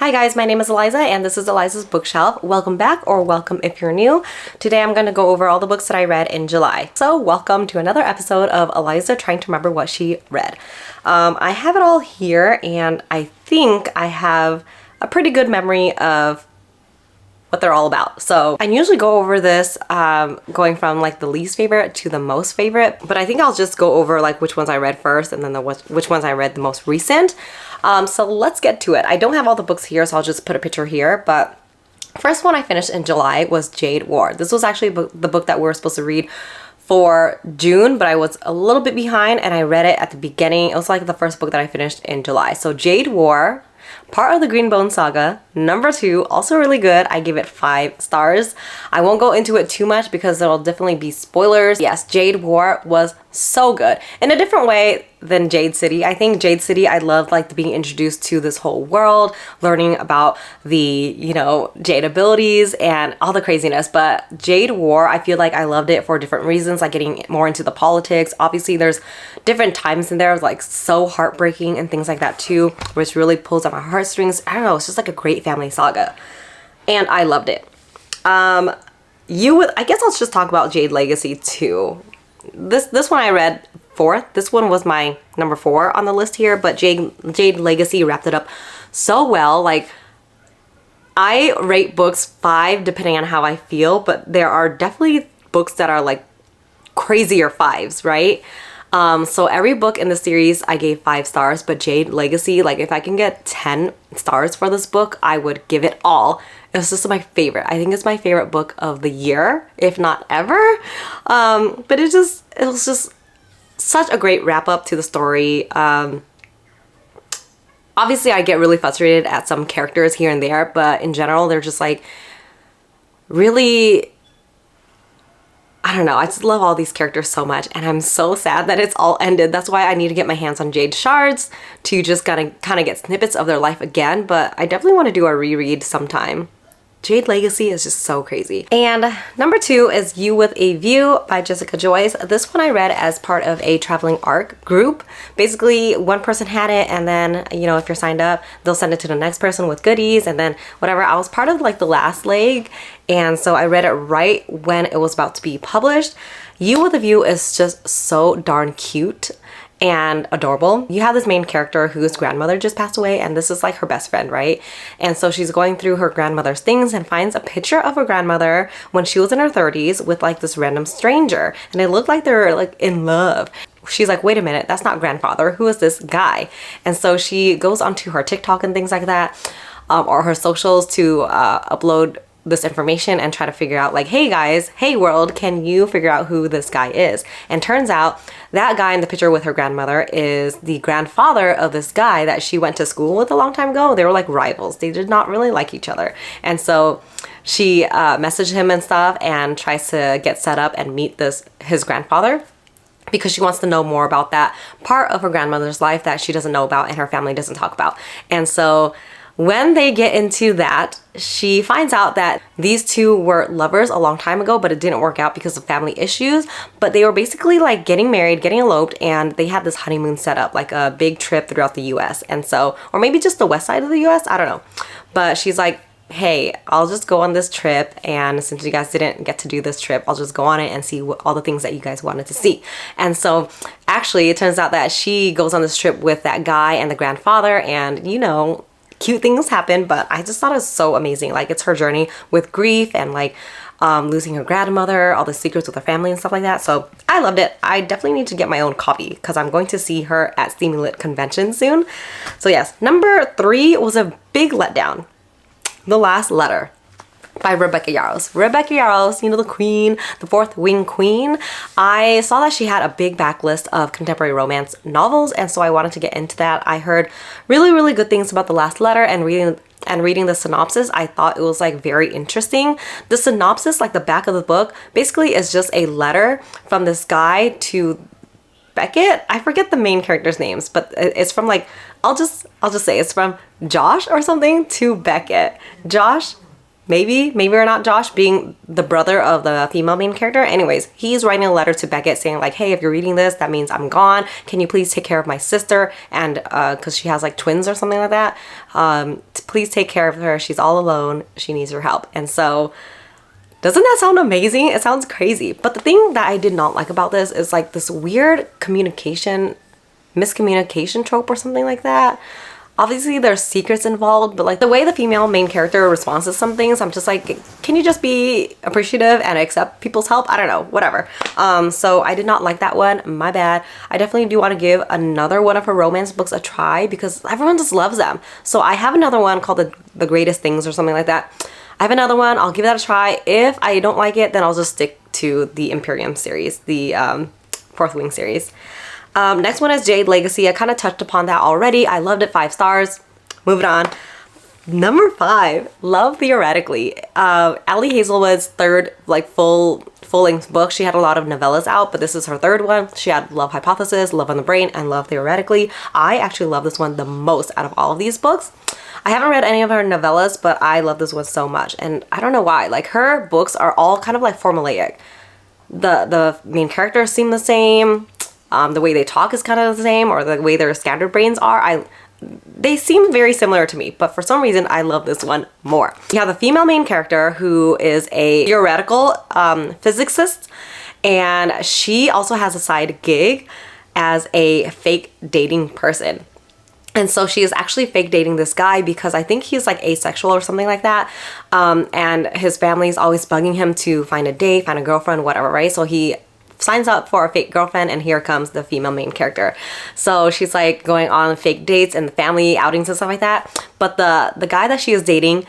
Hi guys, my name is Eliza and this is Eliza's Bookshelf. Welcome back, or welcome if you're new. Today I'm going to go over all the books that I read in July. So welcome to another episode of Eliza trying to remember what she read. I have it all here and I think I have a pretty good memory of what they're all about. So I usually go over this going from like the least favorite to the most favorite, but I think I'll just go over like which ones I read first and then which ones I read the most recent. So let's get to it. I don't have all the books here, so I'll just put a picture here, but first one I finished in July was Jade War. This was actually the book that we were supposed to read for June, but I was a little bit behind and I read it at the beginning. It was like the first book that I finished in July. So Jade War, part of the Greenbone Saga, number 2, also really good. I give it 5 stars. I won't go into it too much because there'll definitely be spoilers. Yes, Jade War was so good in a different way than Jade City. I think Jade City, I loved like being introduced to this whole world, learning about the, Jade abilities and all the craziness. But Jade War, I feel like I loved it for different reasons, like getting more into the politics. Obviously, there's different times in there, like so heartbreaking and things like that too, which really pulls at my heartstrings. I don't know, it's just like a great family saga. And I loved it. I guess I'll just talk about Jade Legacy too. This one I read 4th. This one was my number 4 on the list here, but Jade Legacy wrapped it up so well. Like, I rate books 5 depending on how I feel, but there are definitely books that are like crazier 5s, right? So every book in the series I gave 5 stars, but Jade Legacy, like if I can get 10 stars for this book, I would give it all. It's just my favorite. I think it's my favorite book of the year, if not ever. But it was just such a great wrap up to the story. Obviously I get really frustrated at some characters here and there, but in general, they're just like really, I don't know, I just love all these characters so much and I'm so sad that it's all ended. That's why I need to get my hands on Jade Shards to just kind of get snippets of their life again, but I definitely want to do a reread sometime. Jade Legacy is just so crazy. And number 2 is You With a View by Jessica Joyce. This one I read as part of a traveling art group. Basically, one person had it and then, if you're signed up, they'll send it to the next person with goodies and then whatever. I was part of like the last leg and so I read it right when it was about to be published. You With a View is just so darn cute and adorable. You have this main character whose grandmother just passed away and this is like her best friend, right? And so she's going through her grandmother's things and finds a picture of her grandmother when she was in her 30s with like this random stranger and they look like they're like in love. She's like, wait a minute, that's not grandfather. Who is this guy? And so she goes onto her TikTok and things like that, or her socials to upload this information and try to figure out like, hey guys, hey world, can you figure out who this guy is? And turns out that guy in the picture with her grandmother is the grandfather of this guy that she went to school with a long time ago. They were like rivals. They did not really like each other. And so she messaged him and stuff and tries to get set up and meet his grandfather, because she wants to know more about that part of her grandmother's life that she doesn't know about and her family doesn't talk about. And so when they get into that, she finds out that these two were lovers a long time ago, but it didn't work out because of family issues. But they were basically like getting married, getting eloped, and they had this honeymoon set up, like a big trip throughout the US. And so, or maybe just the west side of the US, I don't know. But she's like, hey, I'll just go on this trip, and since you guys didn't get to do this trip, I'll just go on it and see all the things that you guys wanted to see. And so actually it turns out that she goes on this trip with that guy and the grandfather, and cute things happen, but I just thought it was so amazing. Like, it's her journey with grief and like losing her grandmother, all the secrets with her family and stuff like that. So I loved it. I definitely need to get my own copy because I'm going to see her at Steamy Lit Convention soon. So yes, number 3 was a big letdown. The Last Letter by Rebecca Yarros. Rebecca Yarros, the queen, the 4th wing queen. I saw that she had a big backlist of contemporary romance novels, and so I wanted to get into that. I heard really, really good things about The Last Letter, and reading the synopsis, I thought it was like very interesting. The synopsis, like the back of the book, basically is just a letter from this guy to Beckett. I forget the main characters' names, but it's from like, I'll just say it's from Josh or something to Beckett. Josh maybe or not Josh, being the brother of the female main character. Anyways, he's writing a letter to Beckett saying like, hey, if you're reading this, that means I'm gone. Can you please take care of my sister? And because she has like twins or something like that, please take care of her. She's all alone. She needs your help. And so, doesn't that sound amazing? It sounds crazy. But the thing that I did not like about this is like this weird miscommunication trope or something like that. Obviously there's secrets involved, but like the way the female main character responds to some things, I'm just like, can you just be appreciative and accept people's help? I don't know, whatever. So I did not like that one, my bad. I definitely do want to give another one of her romance books a try because everyone just loves them. So I have another one called The Greatest Things or something like that. I have another one, I'll give that a try. If I don't like it, then I'll just stick to the Imperium series, the Fourth Wing series. Next one is Jade Legacy. I kind of touched upon that already. I loved it, 5 stars. Moving on. Number 5, Love Theoretically. Ali Hazelwood's third like full-length book. She had a lot of novellas out, but this is her third one. She had Love Hypothesis, Love on the Brain, and Love Theoretically. I actually love this one the most out of all of these books. I haven't read any of her novellas, but I love this one so much. And I don't know why. Like, her books are all kind of like formulaic. The main characters seem the same. The way they talk is kind of the same, or the way their scattered brains are. They seem very similar to me, but for some reason I love this one more. You have the female main character who is a theoretical physicist, and she also has a side gig as a fake dating person. And so she is actually fake dating this guy because I think he's like asexual or something like that. And his family is always bugging him to find a date, find a girlfriend, whatever, right? So he signs up for a fake girlfriend, and here comes the female main character. So she's like going on fake dates and family outings and stuff like that. But the guy that she is dating,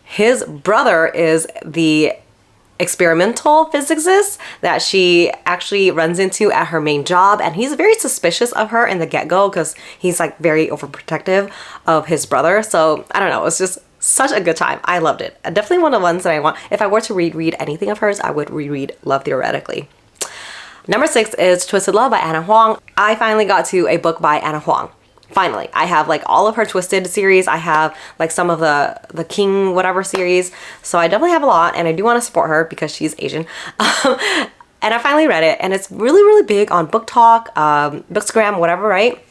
his brother is the experimental physicist that she actually runs into at her main job, and he's very suspicious of her in the get-go because he's like very overprotective of his brother. So I don't know, it's just such a good time. I loved it. Definitely one of the ones that I want. If I were to reread anything of hers, I would reread Love Theoretically. Number 6 is Twisted Love by Anna Huang. I finally got to a book by Anna Huang. Finally. I have like all of her Twisted series. I have like some of the King whatever series. So I definitely have a lot, and I do want to support her because she's Asian. And I finally read it, and it's really, really big on Book Talk, Bookstagram, whatever, right?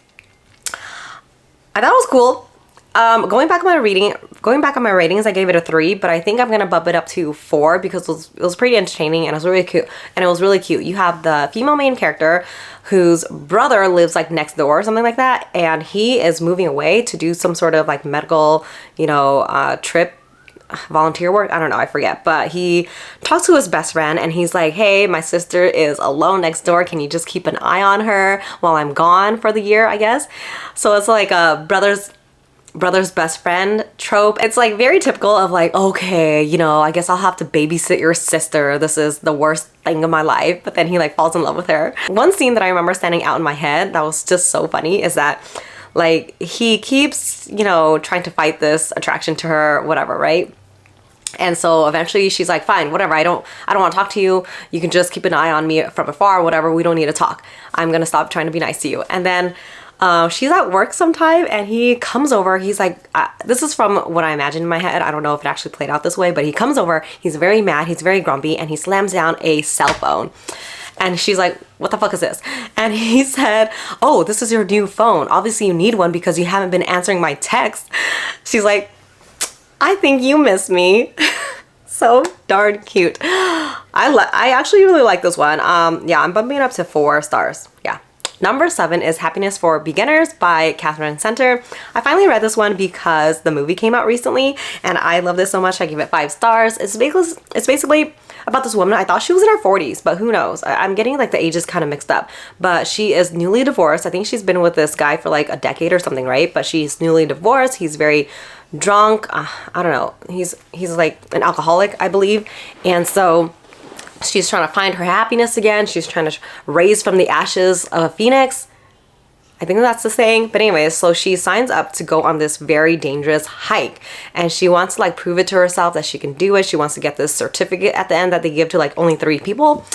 I thought it was cool. Going back on my ratings, I gave it a 3, but I think I'm gonna bump it up to 4 because it was pretty entertaining, and it was really cute. You have the female main character whose brother lives like next door or something like that, and he is moving away to do some sort of like medical, trip, volunteer work. I don't know, I forget, but he talks to his best friend, and he's like, hey, my sister is alone next door. Can you just keep an eye on her while I'm gone for the year, I guess? So it's like a brother's best friend trope. It's like very typical of like, okay, I guess I'll have to babysit your sister. This is the worst thing of my life. But then he like falls in love with her. One scene that I remember standing out in my head that was just so funny is that like he keeps, trying to fight this attraction to her, whatever, right? And so eventually she's like, fine, whatever, I don't want to talk to you. You can just keep an eye on me from afar, whatever. We don't need to talk. I'm gonna stop trying to be nice to you. And then she's at work sometime, and he comes over. He's like, this is from what I imagined in my head. I don't know if it actually played out this way, but he comes over. He's very mad. He's very grumpy, and he slams down a cell phone. And she's like, what the fuck is this? And he said, oh, this is your new phone. Obviously you need one because you haven't been answering my texts. She's like, I think you miss me. So darn cute. I actually really like this one. Yeah, I'm bumping it up to 4 stars. Yeah. Number 7 is Happiness for Beginners by Catherine Center. I finally read this one because the movie came out recently, and I love this so much. I give it 5 stars. It's basically about this woman. I thought she was in her 40s, but who knows? I'm getting like the ages kind of mixed up. But she is newly divorced. I think she's been with this guy for like a decade or something, right? But she's newly divorced. He's very drunk. I don't know. He's like an alcoholic, I believe. And so she's trying to find her happiness again. She's trying to raise from the ashes of a phoenix. I think that's the saying. But anyways, so she signs up to go on this very dangerous hike. And she wants to like prove it to herself that she can do it. She wants to get this certificate at the end that they give to like only 3 people.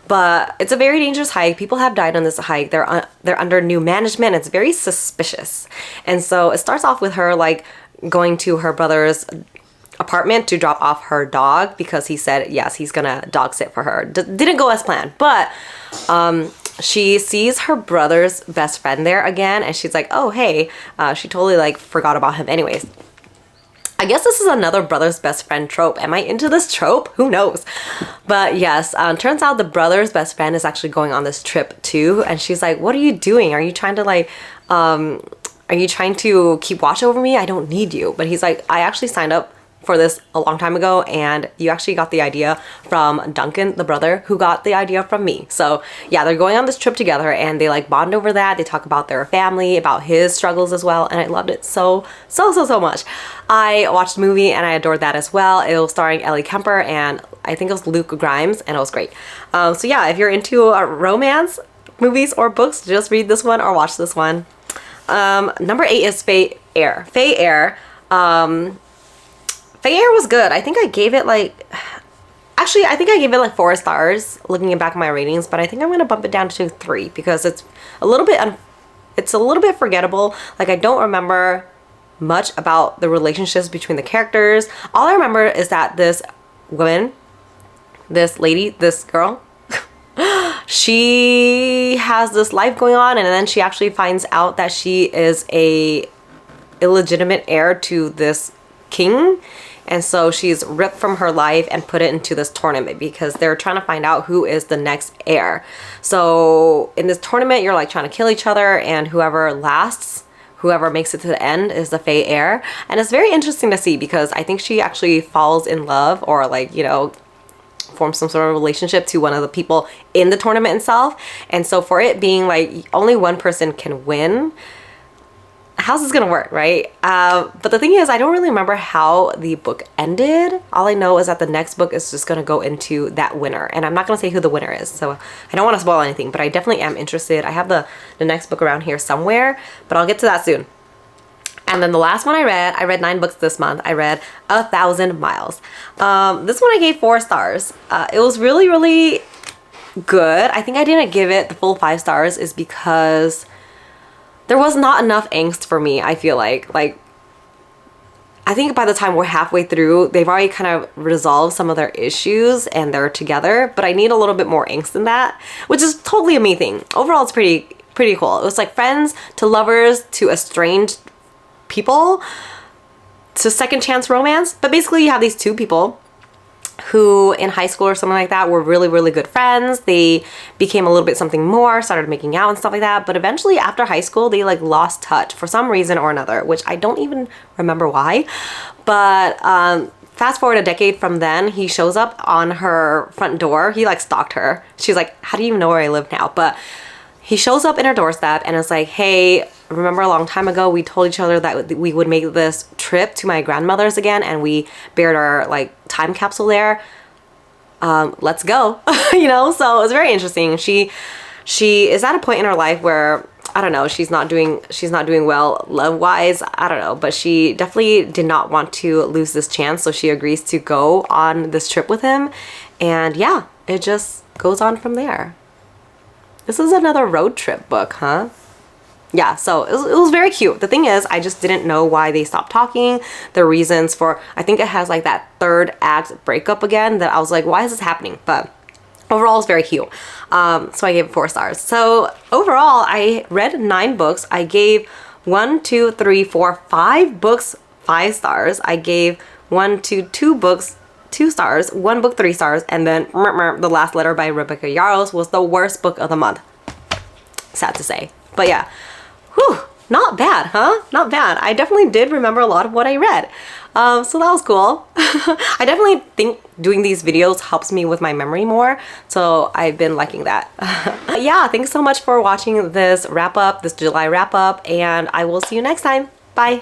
But it's a very dangerous hike. People have died on this hike. They're under new management. It's very suspicious. And so it starts off with her like going to her brother's apartment to drop off her dog because he said yes, he's gonna dog sit for her. Didn't go as planned, but she sees her brother's best friend there again, and she's like, oh hey, she totally like forgot about him anyways. I guess this is another brother's best friend trope. Am I into this trope? Who knows? But yes, turns out the brother's best friend is actually going on this trip too, and she's like, what are you doing? Are you trying to like are you trying to keep watch over me? I don't need you. But he's like, I actually signed up for this a long time ago, and you actually got the idea from Duncan, the brother, who got the idea from me. So yeah, they're going on this trip together, and they like bond over that. They talk about their family, about his struggles as well, and I loved it so much. I watched the movie and I adored that as well. It was starring Ellie Kemper and I think it was Luke Grimes, and it was great. So yeah, if you're into romance movies or books, just read this one or watch this one. Number 8 is Faye Air. Faye Air. Faye Air was good. I think I gave it like, actually I think I gave it like 4 stars looking back at my ratings, but I think I'm gonna bump it down to 3 because it's a little bit forgettable. Like I don't remember much about the relationships between the characters. All I remember is that this woman, this lady, this girl, she has this life going on, and then she actually finds out that she is a illegitimate heir to this king. And so she's ripped from her life and put it into this tournament because they're trying to find out who is the next heir. So in this tournament, you're like trying to kill each other, and whoever lasts, whoever makes it to the end is the Faye Heir. And it's very interesting to see because I think she actually falls in love, or like, you know, forms some sort of relationship to one of the people in the tournament itself. And so for it being like only one person can win, how's this gonna work, right? But the thing is, I don't really remember how the book ended. All I know is that the next book is just gonna go into that winner, and I'm not gonna say who the winner is, so I don't want to spoil anything, but I definitely am interested. I have the next book around here somewhere, but I'll get to that soon. And then the last one I read 9 books this month. I read 1,000 Miles. This one I gave 4 stars. It was really good. I think I didn't give it the full 5 stars is because there was not enough angst for me, I feel like. I think by the time we're halfway through, they've already kind of resolved some of their issues and they're together, but I need a little bit more angst than that, which is totally a me thing. Overall, it's pretty cool. It was like friends to lovers to estranged people to second chance romance. But basically you have these 2 people who in high school or something like that were really good friends. They became a little bit something more, started making out and stuff like that, but eventually after high school they like lost touch for some reason or another, which I don't even remember why. But fast forward a decade from then, he shows up on her front door. He like stalked her. She's like, how do you even know where I live now? But he shows up in her doorstep and it's like, hey, remember a long time ago we told each other that we would make this trip to my grandmother's again, and we buried our like time capsule there. Let's go. You know, so it was very interesting. She is at a point in her life where I don't know, she's not doing well love-wise, I don't know, but she definitely did not want to lose this chance, so she agrees to go on this trip with him, and yeah, it just goes on from there. This is another road trip book, huh? Yeah, so it was very cute. The thing is, I just didn't know why they stopped talking, the reasons for, I think it has like that 3rd act breakup again that I was like, why is this happening? But overall, it's very cute. So I gave it 4 stars. So overall, I read 9 books. I gave 5 books 5 stars. I gave 2 books 2 stars, 1 book 3 stars, and then The Last Letter by Rebecca Yarros was the worst book of the month. Sad to say. But yeah, whew, not bad, huh? Not bad. I definitely did remember a lot of what I read. So that was cool. I definitely think doing these videos helps me with my memory more, so I've been liking that. Yeah, thanks so much for watching this wrap up, this July wrap up, and I will see you next time. Bye.